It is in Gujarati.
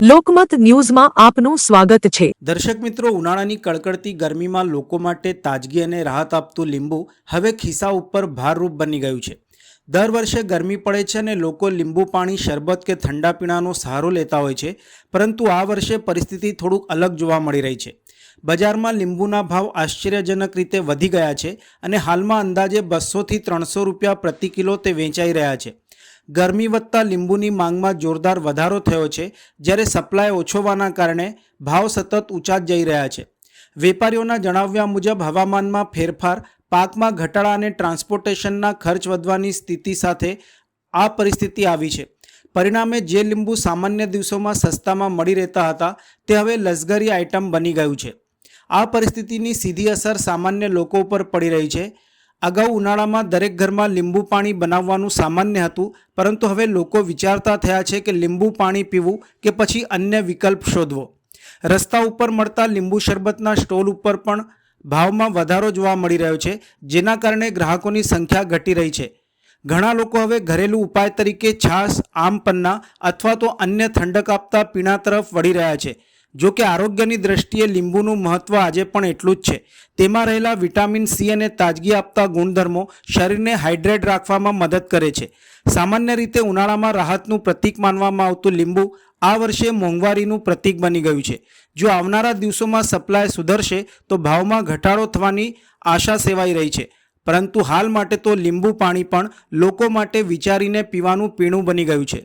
લોકમત ન્યૂઝમાં આપનું સ્વાગત છે। દર્શક મિત્રો, ઉનાળાની કડકડતી ગરમીમાં લોકો માટે તાજગી અને રાહત આપતું લીંબુ હવે ખિસ્સા ઉપર ભારરૂપ બની ગયું છે। દર વર્ષે ગરમી પડે છે અને લોકો લીંબુ પાણી, શરબત કે ઠંડા પીણાનો સહારો લેતા હોય છે, પરંતુ આ વર્ષે પરિસ્થિતિ થોડુંક અલગ જોવા મળી રહી છે। બજારમાં લીંબુના ભાવ આશ્ચર્યજનક રીતે વધી ગયા છે અને હાલમાં અંદાજે 200 થી 300 રૂપિયા પ્રતિ કિલો તે વેચાઈ રહ્યા છે। ગરમી વધતા લીંબુની માંગમાં જોરદાર વધારો થયો છે, જ્યારે સપ્લાય ઓછો હોવાના કારણે ભાવ સતત ઊંચા જઈ રહ્યા છે। વેપારીઓના જણાવ્યા મુજબ હવામાનમાં ફેરફાર, પાકમાં ઘટાડા અને ટ્રાન્સપોર્ટેશનના ખર્ચ વધવાની સ્થિતિ સાથે આ પરિસ્થિતિ આવી છે। પરિણામે જે લીંબુ સામાન્ય દિવસોમાં સસ્તામાં મળી રહેતા હતા તે હવે લક્ઝરી આઇટમ બની ગયું છે। આ પરિસ્થિતિની સીધી અસર સામાન્ય લોકો ઉપર પડી રહી છે। અગાઉ ઉનાળામાં દરેક ઘરમાં લીંબુ પાણી બનાવવાનું સામાન્ય હતું, પરંતુ હવે લોકો વિચારતા થયા છે કે લીંબુ પાણી પીવું કે પછી અન્ય વિકલ્પ શોધવો। રસ્તા ઉપર મળતા લીંબુ શરબતના સ્ટોલ ઉપર પણ ભાવમાં વધારો જોવા મળી રહ્યો છે, જેના કારણે ગ્રાહકોની સંખ્યા ઘટી રહી છે। ઘણા લોકો હવે ઘરેલું ઉપાય તરીકે છાશ, આમ પન્ના અથવા તો અન્ય ઠંડક આપતા પીણા તરફ વળી રહ્યા છે। જો કે આરોગ્યની દ્રષ્ટિએ લીંબુનું મહત્ત્વ આજે પણ એટલું જ છે। તેમાં રહેલા વિટામિન સી અને તાજગી આપતા ગુણધર્મો શરીરને હાઇડ્રેટ રાખવામાં મદદ કરે છે। સામાન્ય રીતે ઉનાળામાં રાહતનું પ્રતીક માનવામાં આવતું લીંબુ આ વર્ષે મોંઘવારીનું પ્રતીક બની ગયું છે। જો આવનારા દિવસોમાં સપ્લાય સુધરશે તો ભાવમાં ઘટાડો થવાની આશા સેવાઈ રહી છે, પરંતુ હાલ માટે તો લીંબુ પાણી પણ લોકો માટે વિચારીને પીવાનું પીણું બની ગયું છે।